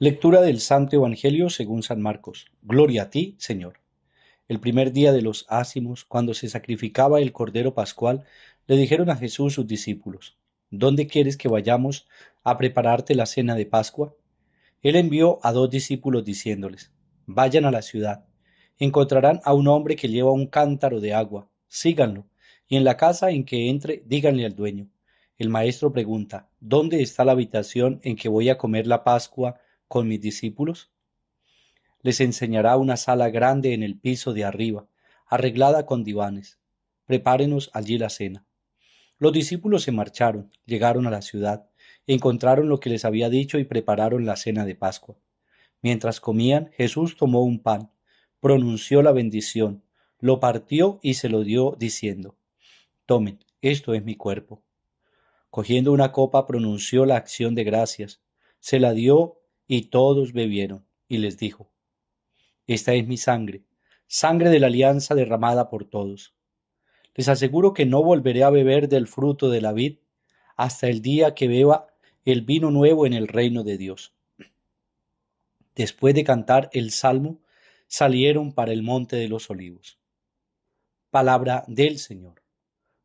Lectura del Santo Evangelio según San Marcos. Gloria a ti, Señor. El primer día de los ácimos, cuando se sacrificaba el Cordero Pascual, le dijeron a Jesús sus discípulos: ¿Dónde quieres que vayamos a prepararte la cena de Pascua? Él envió a 2 discípulos diciéndoles: Vayan a la ciudad. Encontrarán a un hombre que lleva un cántaro de agua. Síganlo. Y en la casa en que entre, díganle al dueño: El maestro pregunta: ¿Dónde está la habitación en que voy a comer la Pascua con mis discípulos? Les enseñará una sala grande en el piso de arriba, arreglada con divanes. Prepárenos allí la cena. Los discípulos se marcharon, llegaron a la ciudad, encontraron lo que les había dicho y prepararon la cena de Pascua. Mientras comían, Jesús tomó un pan, pronunció la bendición, lo partió y se lo dio, diciendo: Tomen, esto es mi cuerpo. Cogiendo una copa, pronunció la acción de gracias, se la dio y todos bebieron, y les dijo: Esta es mi sangre, sangre de la alianza derramada por todos. Les aseguro que no volveré a beber del fruto de la vid hasta el día que beba el vino nuevo en el reino de Dios. Después de cantar el salmo, salieron para el monte de los olivos. Palabra del Señor.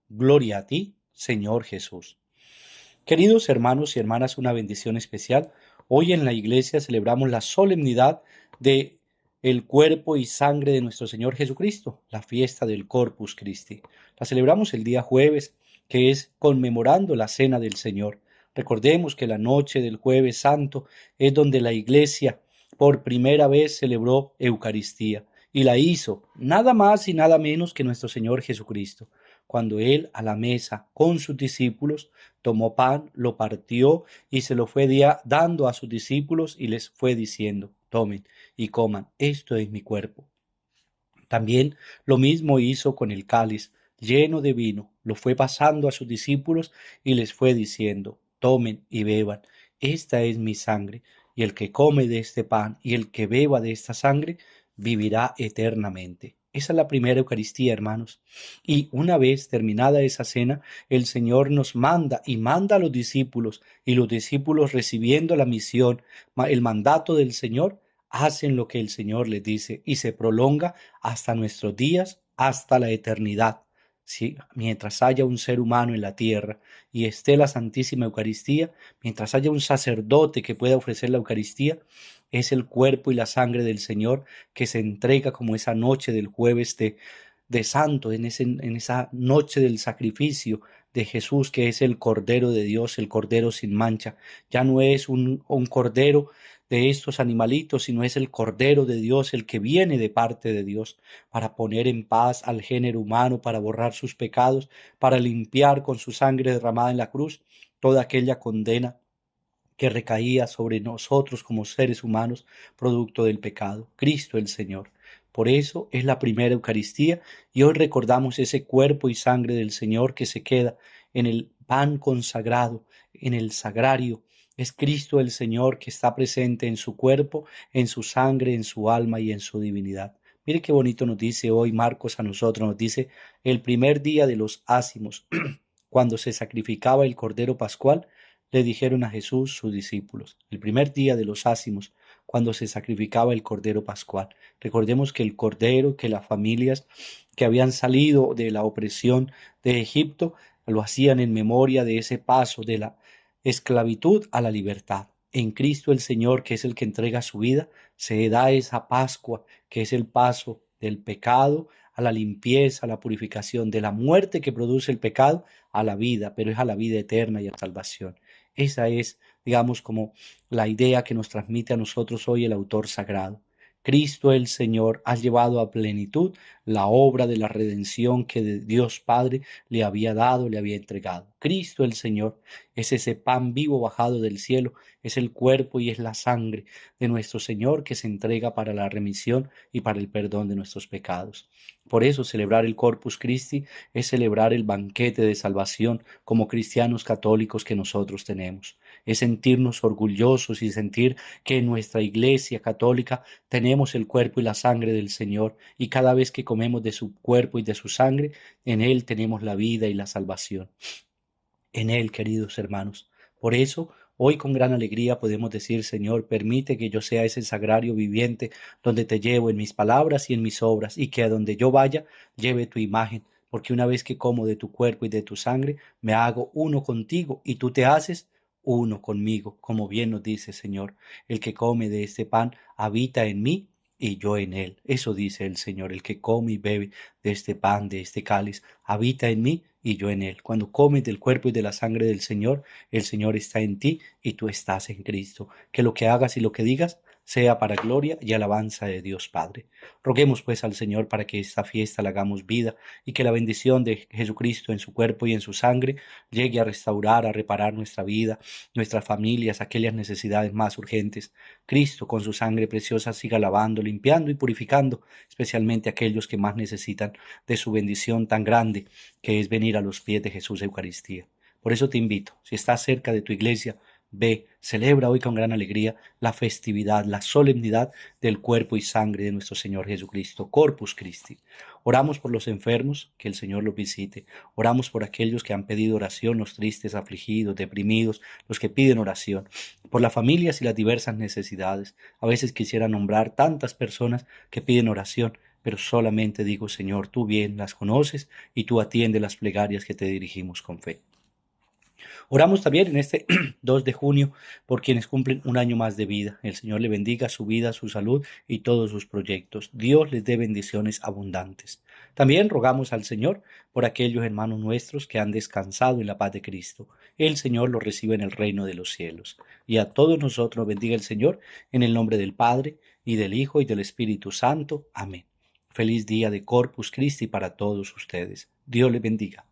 Gloria a ti, Señor Jesús. Queridos hermanos y hermanas, una bendición especial. Hoy en la iglesia celebramos la solemnidad de el cuerpo y sangre de nuestro Señor Jesucristo, la fiesta del Corpus Christi. La celebramos el día jueves, que es conmemorando la cena del Señor. Recordemos que la noche del Jueves Santo es donde la iglesia por primera vez celebró Eucaristía, y la hizo nada más y nada menos que nuestro Señor Jesucristo, cuando Él a la mesa con sus discípulos tomó pan, lo partió y se lo fue dando a sus discípulos y les fue diciendo: Tomen y coman, esto es mi cuerpo. También lo mismo hizo con el cáliz lleno de vino, lo fue pasando a sus discípulos y les fue diciendo: Tomen y beban, esta es mi sangre, y el que come de este pan y el que beba de esta sangre vivirá eternamente. Esa es la primera Eucaristía, hermanos. Y una vez terminada esa cena, el Señor nos manda y manda a los discípulos, y los discípulos, recibiendo la misión, el mandato del Señor, hacen lo que el Señor les dice, y se prolonga hasta nuestros días, hasta la eternidad. ¿Sí? Mientras haya un ser humano en la tierra y esté la Santísima Eucaristía, mientras haya un sacerdote que pueda ofrecer la Eucaristía, es el cuerpo y la sangre del Señor que se entrega como esa noche del jueves de Santo, en esa noche del sacrificio de Jesús, que es el Cordero de Dios, el Cordero sin mancha. Ya no es un cordero de estos animalitos, sino es el Cordero de Dios, el que viene de parte de Dios para poner en paz al género humano, para borrar sus pecados, para limpiar con su sangre derramada en la cruz toda aquella condena que recaía sobre nosotros como seres humanos, producto del pecado, Cristo el Señor. Por eso es la primera Eucaristía, y hoy recordamos ese cuerpo y sangre del Señor que se queda en el pan consagrado, en el sagrario. Es Cristo el Señor que está presente en su cuerpo, en su sangre, en su alma y en su divinidad. Mire qué bonito nos dice hoy Marcos a nosotros, nos dice: el primer día de los ácimos, cuando se sacrificaba el Cordero Pascual, le dijeron a Jesús sus discípulos. El primer día de los ácimos, cuando se sacrificaba el Cordero Pascual. Recordemos que el Cordero, que las familias que habían salido de la opresión de Egipto, lo hacían en memoria de ese paso de la esclavitud a la libertad. En Cristo el Señor, que es el que entrega su vida, se da esa Pascua, que es el paso del pecado a la limpieza, a la purificación, de la muerte que produce el pecado a la vida, pero es a la vida eterna y a salvación. Esa es, digamos, como la idea que nos transmite a nosotros hoy el autor sagrado. Cristo el Señor ha llevado a plenitud la obra de la redención que Dios Padre le había dado, le había entregado. Cristo el Señor es ese pan vivo bajado del cielo, es el cuerpo y es la sangre de nuestro Señor que se entrega para la remisión y para el perdón de nuestros pecados. Por eso celebrar el Corpus Christi es celebrar el banquete de salvación como cristianos católicos que nosotros tenemos. Es sentirnos orgullosos y sentir que en nuestra Iglesia católica tenemos el cuerpo y la sangre del Señor, y cada vez que comemos de su cuerpo y de su sangre, en Él tenemos la vida y la salvación. En Él, queridos hermanos. Por eso, Hoy con gran alegría podemos decir, Señor, permite que yo sea ese sagrario viviente donde te llevo en mis palabras y en mis obras, y que a donde yo vaya lleve tu imagen, porque una vez que como de tu cuerpo y de tu sangre, me hago uno contigo y tú te haces uno conmigo, como bien nos dice, Señor. El que come de este pan habita en mí y yo en él. Eso dice el Señor. El que come y bebe de este pan, de este cáliz, habita en mí y yo en él. Cuando comes del cuerpo y de la sangre del Señor, el Señor está en ti y tú estás en Cristo. Que lo que hagas y lo que digas sea para gloria y alabanza de Dios Padre. Roguemos pues al Señor para que esta fiesta la hagamos vida y que la bendición de Jesucristo en su cuerpo y en su sangre llegue a restaurar, a reparar nuestra vida, nuestras familias, aquellas necesidades más urgentes. Cristo con su sangre preciosa siga lavando, limpiando y purificando, especialmente aquellos que más necesitan de su bendición tan grande que es venir a los pies de Jesús Eucaristía. Por eso te invito, si estás cerca de tu iglesia, ve, celebra hoy con gran alegría la festividad, la solemnidad del cuerpo y sangre de nuestro Señor Jesucristo, Corpus Christi. Oramos por los enfermos, que el Señor los visite. Oramos por aquellos que han pedido oración, los tristes, afligidos, deprimidos, los que piden oración, por las familias y las diversas necesidades. A veces quisiera nombrar tantas personas que piden oración, pero solamente digo, Señor, tú bien las conoces y tú atiende las plegarias que te dirigimos con fe. Oramos también en este 2 de junio por quienes cumplen un año más de vida. El Señor le bendiga su vida, su salud y todos sus proyectos. Dios les dé bendiciones abundantes. También rogamos al Señor por aquellos hermanos nuestros que han descansado en la paz de Cristo. El Señor los recibe en el reino de los cielos. Y a todos nosotros bendiga el Señor en el nombre del Padre, y del Hijo, y del Espíritu Santo. Amén. Feliz día de Corpus Christi para todos ustedes. Dios les bendiga.